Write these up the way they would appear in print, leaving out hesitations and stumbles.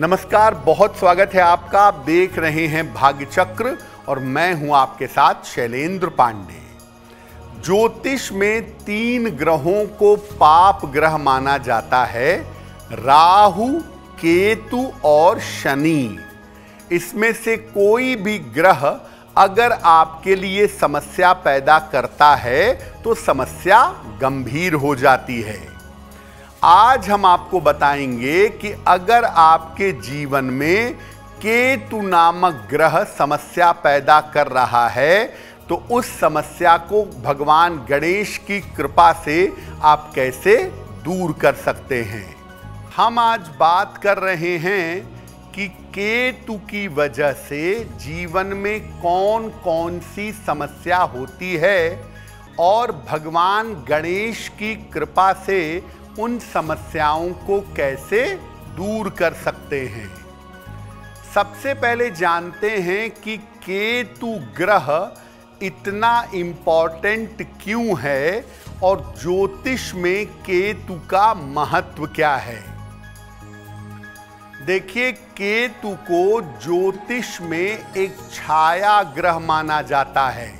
नमस्कार, बहुत स्वागत है आपका। आप देख रहे हैं भाग्य चक्र और मैं हूं आपके साथ शैलेंद्र पांडे। ज्योतिष में 3 ग्रहों को पाप ग्रह माना जाता है, राहु, केतु और शनि। इसमें से कोई भी ग्रह अगर आपके लिए समस्या पैदा करता है तो समस्या गंभीर हो जाती है। आज हम आपको बताएंगे कि अगर आपके जीवन में केतु नामक ग्रह समस्या पैदा कर रहा है तो उस समस्या को भगवान गणेश की कृपा से आप कैसे दूर कर सकते हैं। हम आज बात कर रहे हैं कि केतु की वजह से जीवन में कौन कौन सी समस्या होती है और भगवान गणेश की कृपा से उन समस्याओं को कैसे दूर कर सकते हैं। सबसे पहले जानते हैं कि केतु ग्रह इतना इम्पोर्टेंट क्यों है और ज्योतिष में केतु का महत्व क्या है। देखिए, केतु को ज्योतिष में एक छाया ग्रह माना जाता है।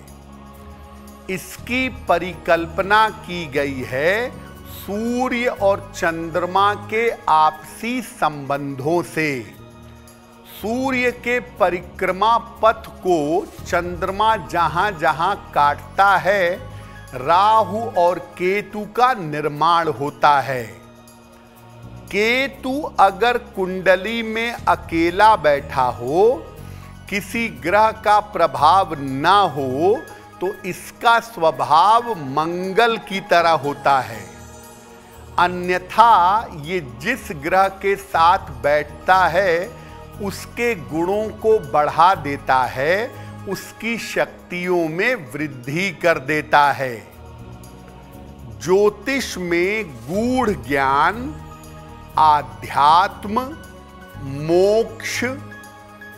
इसकी परिकल्पना की गई है सूर्य और चंद्रमा के आपसी संबंधों से। सूर्य के परिक्रमा पथ को चंद्रमा जहां जहां काटता है, राहु और केतु का निर्माण होता है। केतु अगर कुंडली में अकेला बैठा हो, किसी ग्रह का प्रभाव ना हो, तो इसका स्वभाव मंगल की तरह होता है। अन्यथा ये जिस ग्रह के साथ बैठता है उसके गुणों को बढ़ा देता है, उसकी शक्तियों में वृद्धि कर देता है। ज्योतिष में गूढ़ ज्ञान, आध्यात्म, मोक्ष,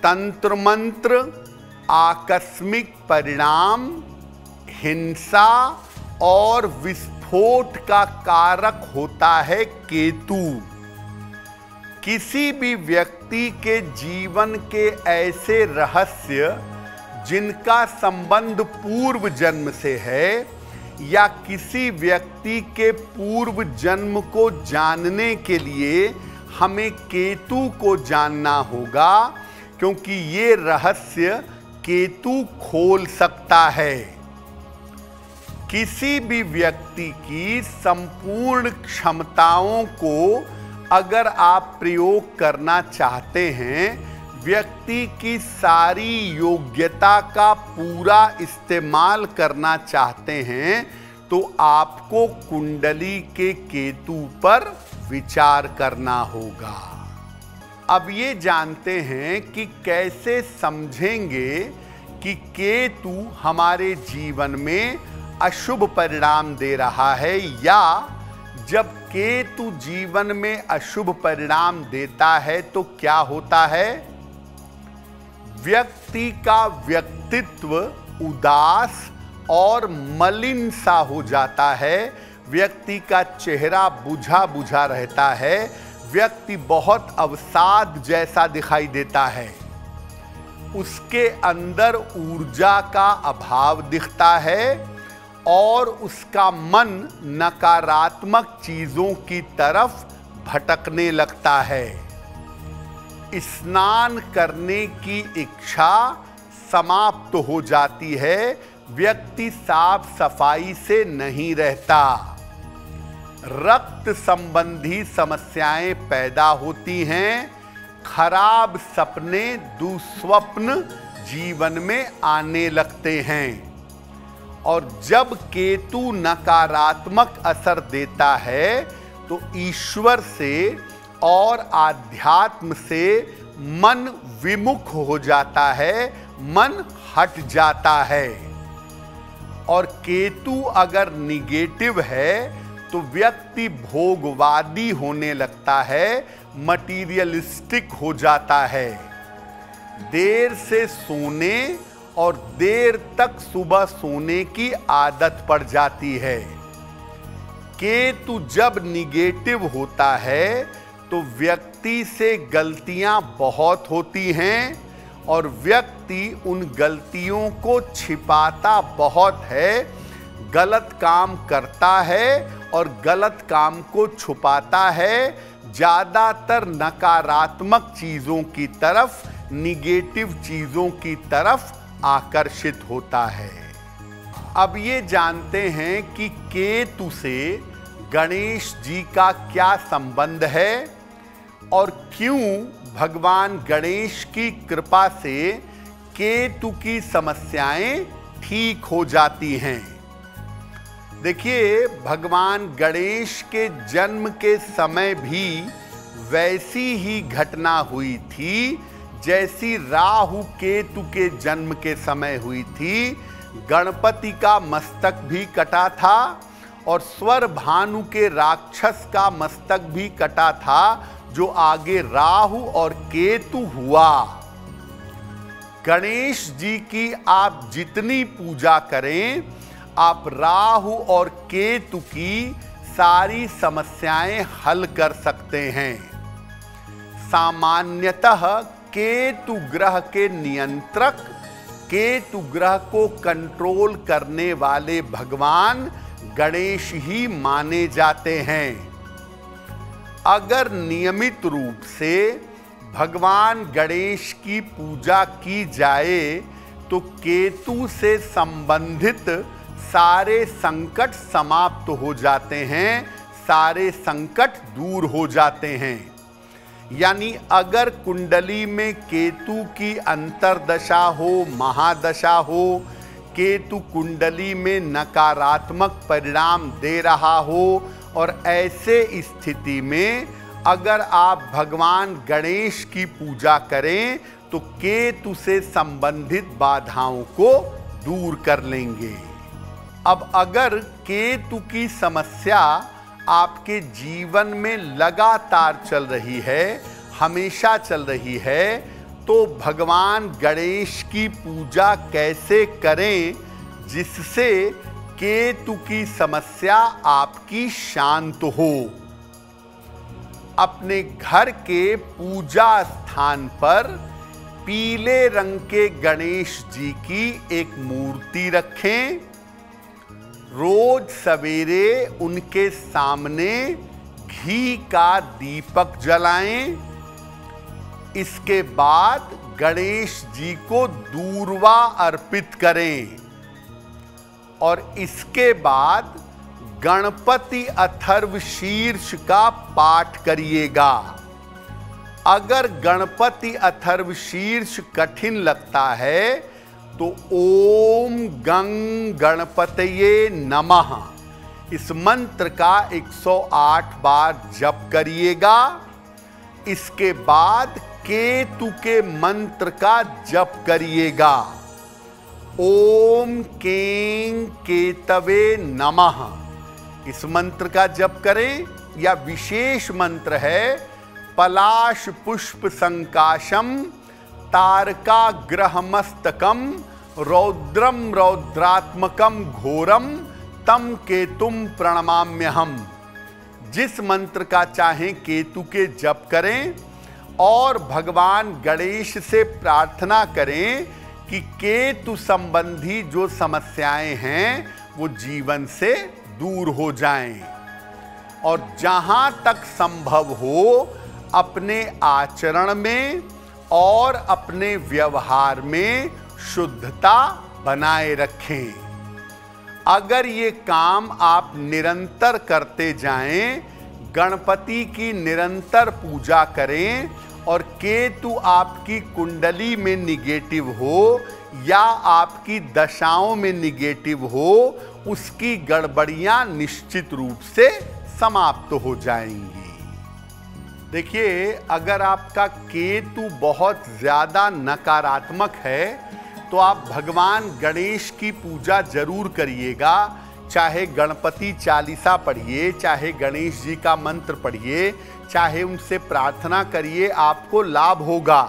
तंत्र मंत्र, आकस्मिक परिणाम, हिंसा और विस्फोट का कारक होता है केतु। किसी भी व्यक्ति के जीवन के ऐसे रहस्य जिनका संबंध पूर्व जन्म से है या किसी व्यक्ति के पूर्व जन्म को जानने के लिए हमें केतु को जानना होगा, क्योंकि ये रहस्य केतु खोल सकता है। किसी भी व्यक्ति की संपूर्ण क्षमताओं को अगर आप प्रयोग करना चाहते हैं, व्यक्ति की सारी योग्यता का पूरा इस्तेमाल करना चाहते हैं, तो आपको कुंडली के केतु पर विचार करना होगा। अब ये जानते हैं कि कैसे समझेंगे कि केतु हमारे जीवन में अशुभ परिणाम दे रहा है, या जब केतु जीवन में अशुभ परिणाम देता है तो क्या होता है। व्यक्ति का व्यक्तित्व उदास और मलिन सा हो जाता है। व्यक्ति का चेहरा बुझा बुझा रहता है। व्यक्ति बहुत अवसाद जैसा दिखाई देता है। उसके अंदर ऊर्जा का अभाव दिखता है और उसका मन नकारात्मक चीजों की तरफ भटकने लगता है। स्नान करने की इच्छा समाप्त हो जाती है। व्यक्ति साफ सफाई से नहीं रहता। रक्त संबंधी समस्याएं पैदा होती हैं। खराब सपने, दुस्वप्न जीवन में आने लगते हैं। और जब केतु नकारात्मक असर देता है तो ईश्वर से और आध्यात्म से मन विमुख हो जाता है, मन हट जाता है। और केतु अगर निगेटिव है तो व्यक्ति भोगवादी होने लगता है, मटीरियलिस्टिक हो जाता है। देर से सोने और देर तक सुबह सोने की आदत पड़ जाती है। केतु जब निगेटिव होता है तो व्यक्ति से गलतियां बहुत होती हैं और व्यक्ति उन गलतियों को छिपाता बहुत है, गलत काम करता है और गलत काम को छुपाता है, ज़्यादातर नकारात्मक चीज़ों की तरफ, निगेटिव चीज़ों की तरफ आकर्षित होता है। अब ये जानते हैं कि केतु से गणेश जी का क्या संबंध है और क्यों भगवान गणेश की कृपा से केतु की समस्याएं ठीक हो जाती हैं। देखिए, भगवान गणेश के जन्म के समय भी वैसी ही घटना हुई थी जैसी राहु केतु के जन्म के समय हुई थी। गणपति का मस्तक भी कटा था और स्वर भानु के राक्षस का मस्तक भी कटा था, जो आगे राहु और केतु हुआ। गणेश जी की आप जितनी पूजा करें, आप राहु और केतु की सारी समस्याएं हल कर सकते हैं। सामान्यतः केतु ग्रह के नियंत्रक, केतु ग्रह को कंट्रोल करने वाले भगवान गणेश ही माने जाते हैं। अगर नियमित रूप से भगवान गणेश की पूजा की जाए तो केतु से संबंधित सारे संकट समाप्त हो जाते हैं, सारे संकट दूर हो जाते हैं। यानी अगर कुंडली में केतु की अंतर्दशा हो, महादशा हो, केतु कुंडली में नकारात्मक परिणाम दे रहा हो और ऐसे स्थिति में अगर आप भगवान गणेश की पूजा करें तो केतु से संबंधित बाधाओं को दूर कर लेंगे। अब अगर केतु की समस्या आपके जीवन में लगातार चल रही है, हमेशा चल रही है, तो भगवान गणेश की पूजा कैसे करें जिससे केतु की समस्या आपकी शांत हो। अपने घर के पूजा स्थान पर पीले रंग के गणेश जी की एक मूर्ति रखें। रोज सवेरे उनके सामने घी का दीपक जलाएं। इसके बाद गणेश जी को दूर्वा अर्पित करें और इसके बाद गणपति अथर्व शीर्ष का पाठ करिएगा। अगर गणपति अथर्व शीर्ष कठिन लगता है तो ओम गंग गणपतये नमः इस मंत्र का 108 बार जप करिएगा। इसके बाद केतु के मंत्र का जप करिएगा। ओम कें केतवे नमः इस मंत्र का जप करें। या विशेष मंत्र है पलाश पुष्प संकाशम तारका ग्रहमस्तकम रौद्रम रौद्रात्मकम घोरम तम केतुम प्रणमाम्यहम। जिस मंत्र का चाहें केतु के जप करें और भगवान गणेश से प्रार्थना करें कि केतु संबंधी जो समस्याएं हैं वो जीवन से दूर हो जाएं। और जहां तक संभव हो अपने आचरण में और अपने व्यवहार में शुद्धता बनाए रखें। अगर ये काम आप निरंतर करते जाएं, गणपति की निरंतर पूजा करें और केतु आपकी कुंडली में निगेटिव हो या आपकी दशाओं में निगेटिव हो, उसकी गड़बड़ियां निश्चित रूप से समाप्त हो जाएंगी। देखिए, अगर आपका केतु बहुत ज़्यादा नकारात्मक है तो आप भगवान गणेश की पूजा जरूर करिएगा। चाहे गणपति चालीसा पढ़िए, चाहे गणेश जी का मंत्र पढ़िए, चाहे उनसे प्रार्थना करिए, आपको लाभ होगा।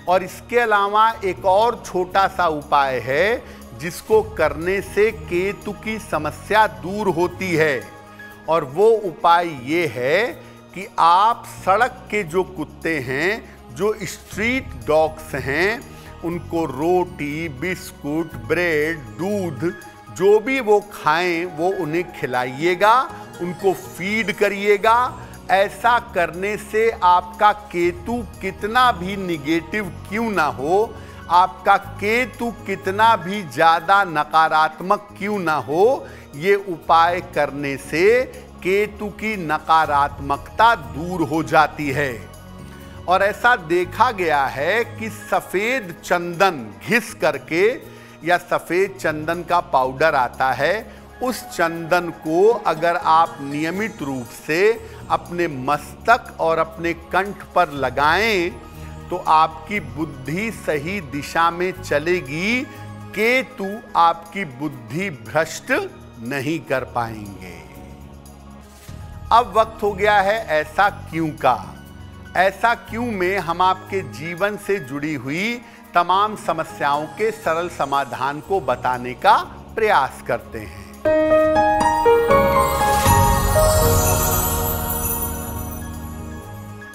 और इसके अलावा एक और छोटा सा उपाय है जिसको करने से केतु की समस्या दूर होती है, और वो उपाय ये है कि कि आप सड़क के जो कुत्ते हैं, जो स्ट्रीट डॉग्स हैं, उनको रोटी, बिस्कुट, ब्रेड, दूध जो भी वो खाएं वो उन्हें खिलाइएगा, उनको फीड करिएगा। ऐसा करने से आपका केतु कितना भी निगेटिव क्यों ना हो, आपका केतु कितना भी ज़्यादा नकारात्मक क्यों ना हो, ये उपाय करने से केतु की नकारात्मकता दूर हो जाती है। और ऐसा देखा गया है कि सफ़ेद चंदन घिस करके, या सफ़ेद चंदन का पाउडर आता है, उस चंदन को अगर आप नियमित रूप से अपने मस्तक और अपने कंठ पर लगाएं तो आपकी बुद्धि सही दिशा में चलेगी, केतु आपकी बुद्धि भ्रष्ट नहीं कर पाएंगे। अब वक्त हो गया है ऐसा क्यों का। ऐसा क्यों में हम आपके जीवन से जुड़ी हुई तमाम समस्याओं के सरल समाधान को बताने का प्रयास करते हैं।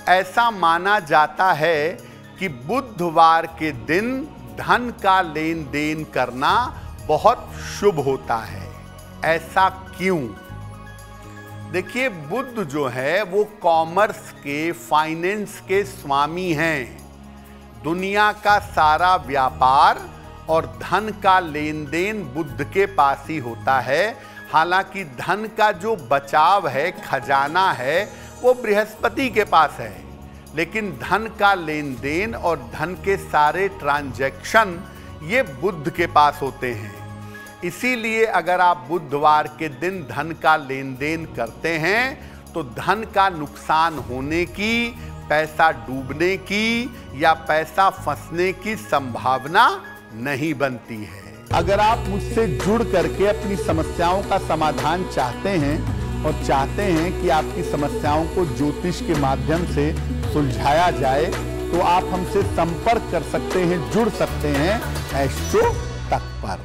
ऐसा माना जाता है कि बुधवार के दिन धन का लेन देन करना बहुत शुभ होता है। ऐसा क्यों? देखिए, बुध जो है वो कॉमर्स के, फाइनेंस के स्वामी हैं। दुनिया का सारा व्यापार और धन का लेन देन बुध के पास ही होता है। हालांकि धन का जो बचाव है, खजाना है, वो बृहस्पति के पास है, लेकिन धन का लेन देन और धन के सारे ट्रांजैक्शन ये बुध के पास होते हैं। इसीलिए अगर आप बुधवार के दिन धन का लेन देन करते हैं तो धन का नुकसान होने की, पैसा डूबने की या पैसा फंसने की संभावना नहीं बनती है। अगर आप मुझसे जुड़ करके अपनी समस्याओं का समाधान चाहते हैं और चाहते हैं कि आपकी समस्याओं को ज्योतिष के माध्यम से सुलझाया जाए, तो आप हमसे संपर्क कर सकते हैं, जुड़ सकते हैं एस्ट्रो तक पर।